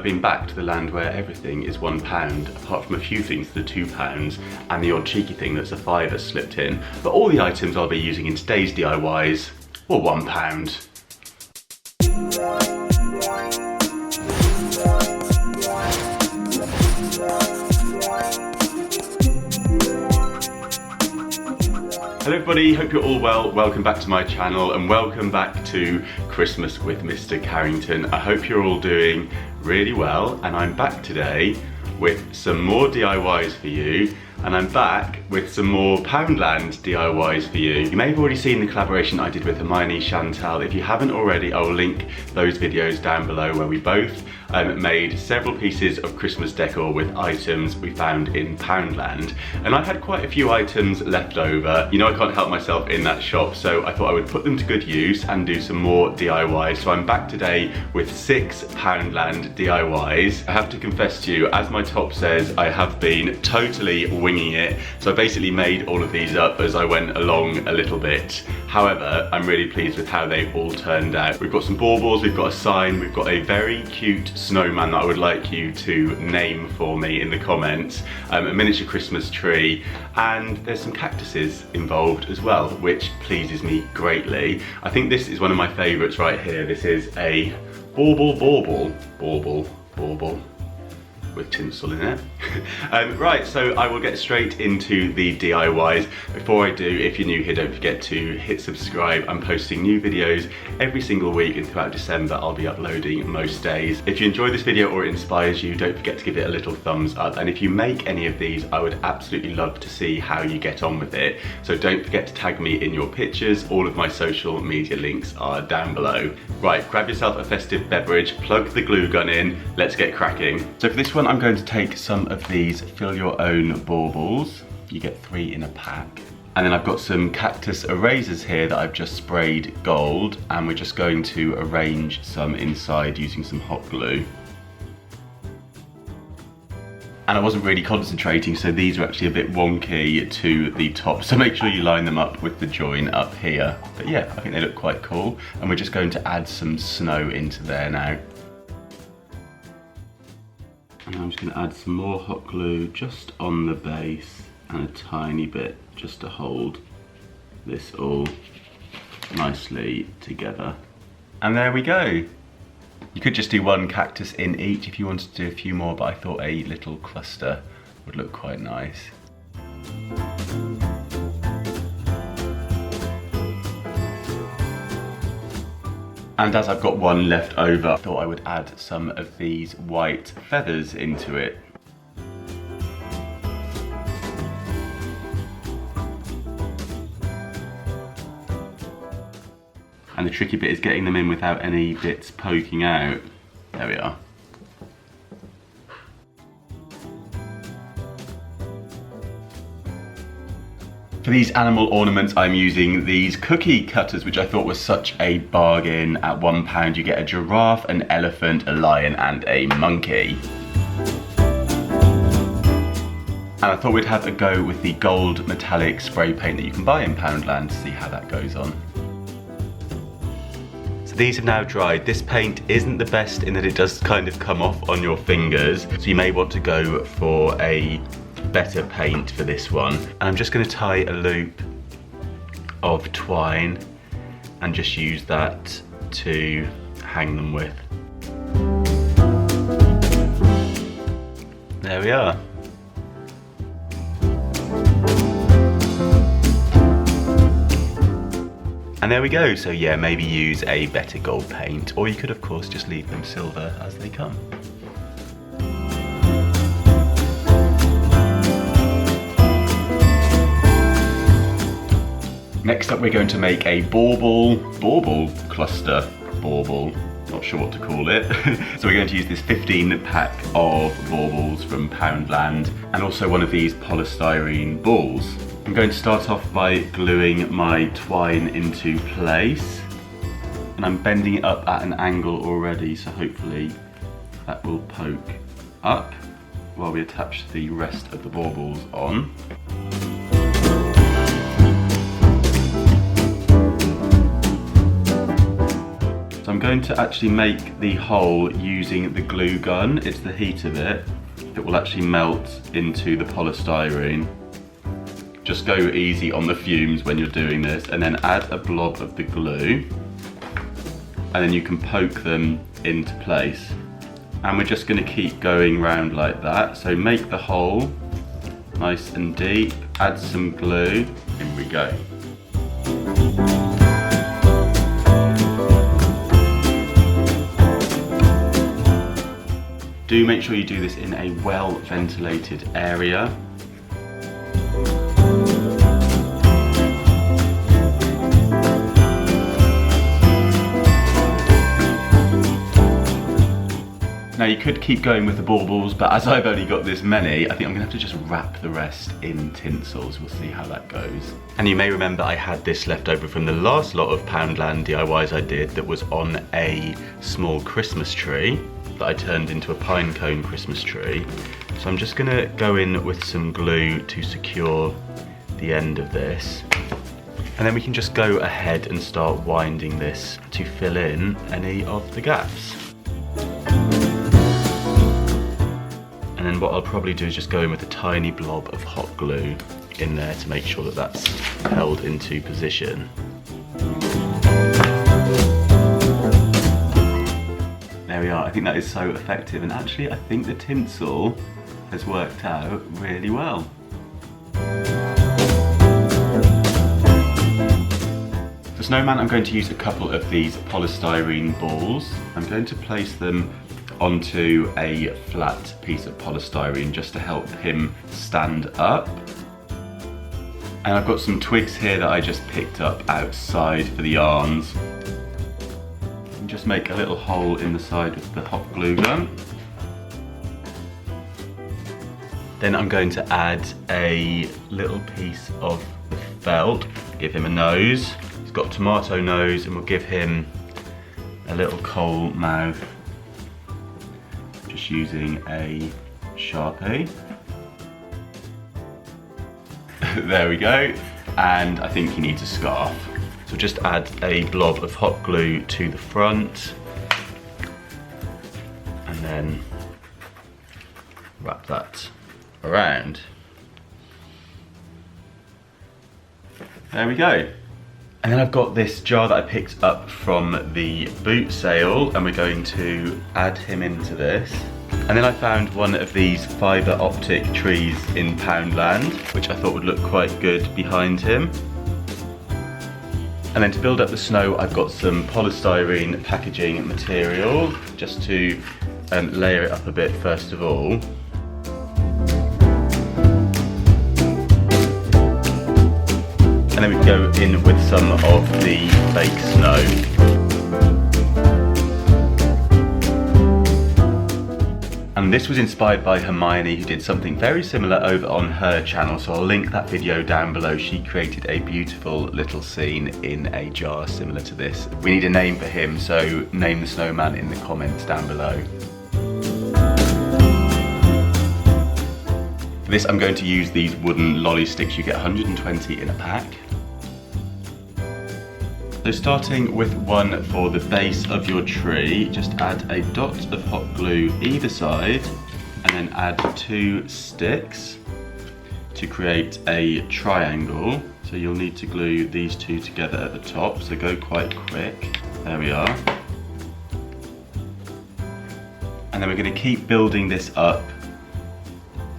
I've been back to the land where everything is £1, apart from a few things that are £2 and the odd cheeky thing that's a £5 slipped in. But all the items I'll be using in today's DIYs were £1. Hello everybody, hope you're all well. Welcome back to my channel and welcome back to Christmas with Mr. Carrington. I hope you're all doing really well, and I'm back today with some more DIYs for you, and I'm back with some more Poundland DIYs for you. You may have already seen the collaboration I did with Hermione Chantal. If you haven't already, I'll link those videos down below where we both made several pieces of Christmas decor with items we found in Poundland. And I had quite a few items left over. You know, I can't help myself in that shop, so I thought I would put them to good use and do some more DIYs. So I'm back today with 6 Poundland DIYs. I have to confess to you, as my top says, I have been totally winging it. So I basically made all of these up as I went along a little bit. However, I'm really pleased with how they all turned out. We've got some baubles, we've got a sign, we've got a very cute snowman that I would like you to name for me in the comments, a miniature Christmas tree, and there's some cactuses involved as well, which pleases me greatly. I think this is one of my favourites right here. This is a bauble with tinsel in it. Right, so I will get straight into the DIYs. Before I do, if you're new here, don't forget to hit subscribe. I'm posting new videos every single week, and throughout December I'll be uploading most days. If you enjoy this video or it inspires you, don't forget to give it a little thumbs up, and if you make any of these, I would absolutely love to see how you get on with it. So don't forget to tag me in your pictures. All of my social media links are down below. Right, grab yourself a festive beverage, plug the glue gun in, let's get cracking. So for this one, I'm going to take some of these fill your own baubles. You get 3 in a pack. And then I've got some cactus erasers here that I've just sprayed gold, and we're just going to arrange some inside using some hot glue. And I wasn't really concentrating, so these are actually a bit wonky to the top, so make sure you line them up with the join up here. But yeah, I think they look quite cool, and we're just going to add some snow into there now. And I'm just going to add some more hot glue just on the base and a tiny bit just to hold this all nicely together. And there we go. You could just do 1 cactus in each if you wanted to do a few more, but I thought a little cluster would look quite nice. And as I've got 1 left over, I thought I would add some of these white feathers into it. And the tricky bit is getting them in without any bits poking out. There we are. For these animal ornaments, I'm using these cookie cutters, which I thought was such a bargain. At £1, you get a giraffe, an elephant, a lion, and a monkey. And I thought we'd have a go with the gold metallic spray paint that you can buy in Poundland to see how that goes on. So these have now dried. This paint isn't the best in that it does kind of come off on your fingers, so you may want to go for a better paint for this one. And I'm just going to tie a loop of twine and just use that to hang them with. There we are. And there we go. So yeah, maybe use a better gold paint, or you could of course just leave them silver as they come. Next up, we're going to make a bauble cluster, not sure what to call it. So we're going to use this 15 pack of baubles from Poundland, and also one of these polystyrene balls. I'm going to start off by gluing my twine into place, and I'm bending it up at an angle already, so hopefully that will poke up while we attach the rest of the baubles on. So I'm going going to actually make the hole using the glue gun. It's the heat of it that will actually melt into the polystyrene. Just go easy on the fumes when you're doing this, and then add a blob of the glue, and then you can poke them into place. And we're just going to keep going round like that. So make the hole nice and deep, add some glue, in we go. Do make sure you do this in a well ventilated area. Now you could keep going with the baubles, but as I've only got this many, I think I'm gonna have to just wrap the rest in tinsels. We'll see how that goes. And you may remember I had this left over from the last lot of Poundland DIYs I did that was on a small Christmas tree that I turned into a pine cone Christmas tree. So I'm just gonna go in with some glue to secure the end of this. And then we can just go ahead and start winding this to fill in any of the gaps. And then what I'll probably do is just go in with a tiny blob of hot glue in there to make sure that that's held into position. There we are. I think that is so effective, and actually I think the tinsel has worked out really well. For Snowman, I'm going to use a couple of these polystyrene balls. I'm going to place them onto a flat piece of polystyrene just to help him stand up. And I've got some twigs here that I just picked up outside for the arms. And just make a little hole in the side with the hot glue gun. Then I'm going to add a little piece of the felt, give him a nose. He's got tomato nose, and we'll give him a little coal mouth. Just using a Sharpie. There we go. And I think he needs a scarf. So just add a blob of hot glue to the front, and then wrap that around. There we go. And then I've got this jar that I picked up from the boot sale, and we're going to add him into this. And then I found one of these fibre optic trees in Poundland, which I thought would look quite good behind him. And then to build up the snow, I've got some polystyrene packaging material, just to layer it up a bit first of all. And then we go in with some of the fake snow. And this was inspired by Hermione, who did something very similar over on her channel, so I'll link that video down below. She created a beautiful little scene in a jar similar to this. We need a name for him, so name the snowman in the comments down below. For this I'm going to use these wooden lolly sticks. You get 120 in a pack. So starting with one for the base of your tree, just add a dot of hot glue either side, and then add 2 sticks to create a triangle. So you'll need to glue these 2 together at the top, so go quite quick. There we are. And then we're going to keep building this up,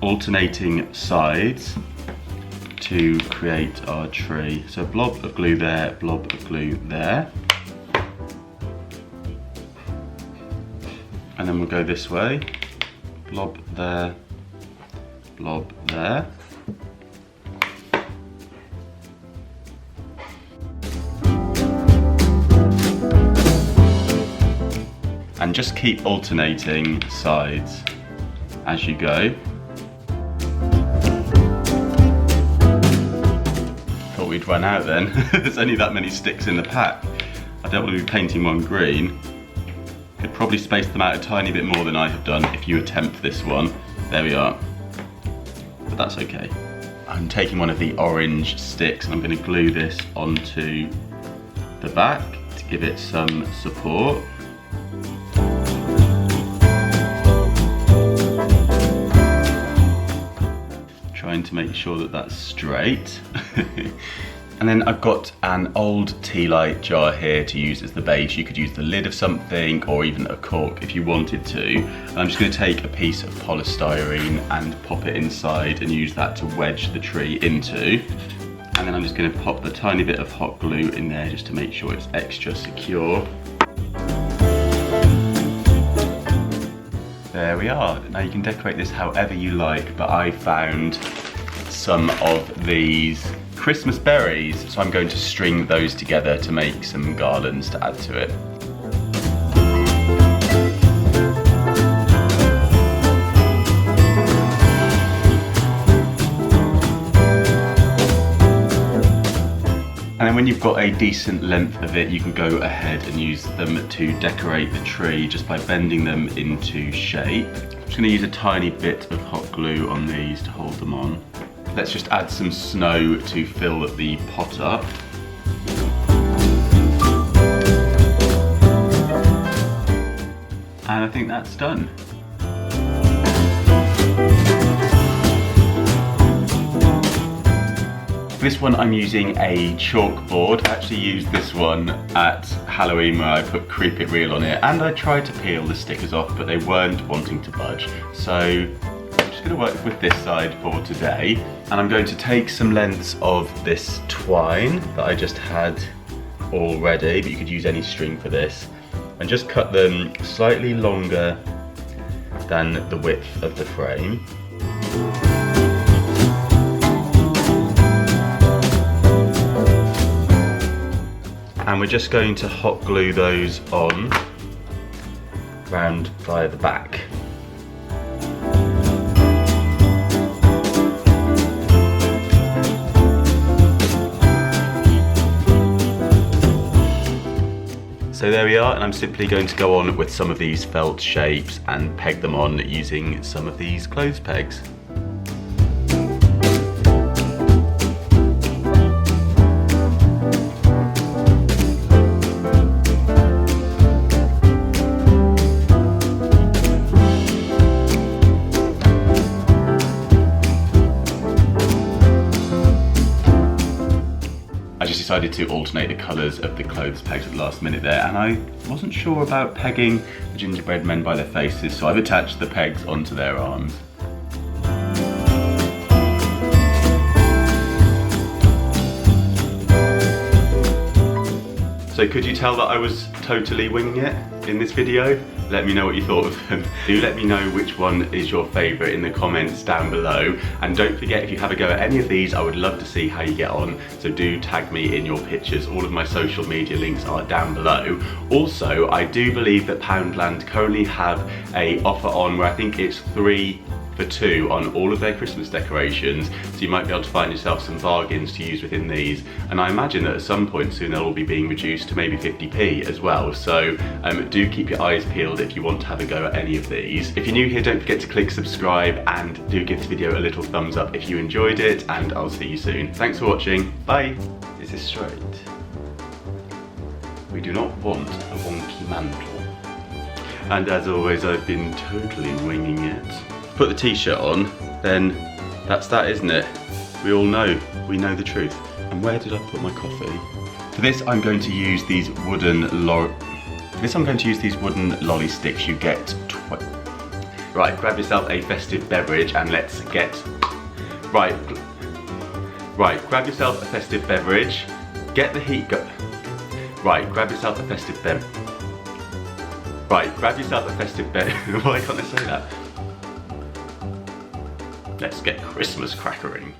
alternating sides, to create our tree. So blob of glue there, blob of glue there. And then we'll go this way. Blob there, blob there. And just keep alternating sides as you go. We'd run out then. There's only that many sticks in the pack. I don't want to be painting one green. Could probably space them out a tiny bit more than I have done if you attempt this one. There we are. But that's okay. I'm taking one of the orange sticks and I'm going to glue this onto the back to give it some support. to make sure that that's straight. And then I've got an old tea light jar here to use as the base. You could use the lid of something or even a cork if you wanted to. And I'm just going to take a piece of polystyrene and pop it inside and use that to wedge the tree into. And then I'm just going to pop the tiny bit of hot glue in there just to make sure it's extra secure. There we are. Now you can decorate this however you like, but I found some of these Christmas berries, so I'm going to string those together to make some garlands to add to it. And then when you've got a decent length of it, you can go ahead and use them to decorate the tree just by bending them into shape. I'm just going to use a tiny bit of hot glue on these to hold them on. Let's just add some snow to fill the pot up. And I think that's done. For this one I'm using a chalkboard. I actually used this one at Halloween where I put Creep It Real on it, and I tried to peel the stickers off but they weren't wanting to budge. So I'm just going to work with this side for today, and I'm going to take some lengths of this twine that I just had already, but you could use any string for this, and just cut them slightly longer than the width of the frame. And we're just going to hot glue those on round via the back. So there we are, and I'm simply going to go on with some of these felt shapes and peg them on using some of these clothes pegs. I just decided to alternate the colours of the clothes pegs at the last minute there, and I wasn't sure about pegging the gingerbread men by their faces, so I've attached the pegs onto their arms. So could you tell that I was totally winging it in this video? Let me know what you thought of them. Do let me know which one is your favourite in the comments down below. And don't forget, if you have a go at any of these, I would love to see how you get on. So do tag me in your pictures. All of my social media links are down below. Also, I do believe that Poundland currently have an offer on where I think it's 3 for 2 on all of their Christmas decorations, so you might be able to find yourself some bargains to use within these, and I imagine that at some point soon they'll all be being reduced to maybe 50p as well, so do keep your eyes peeled if you want to have a go at any of these. If you're new here, don't forget to click subscribe and do give this video a little thumbs up if you enjoyed it, and I'll see you soon. Thanks for watching, bye! Is this straight? We do not want a wonky mantle. And as always, I've been totally winging it. Put the t-shirt on, then that's that, isn't it? We all know, we know the truth. And where did I put my coffee? For this, I'm going to use these wooden lolly sticks you get. Right, grab yourself a festive beverage and let's get. Right, grab yourself a festive beverage. Get the heat go. Right, grab yourself a festive beverage. Right, grab yourself a festive beverage. Why can't I say that? Let's get Christmas crackering.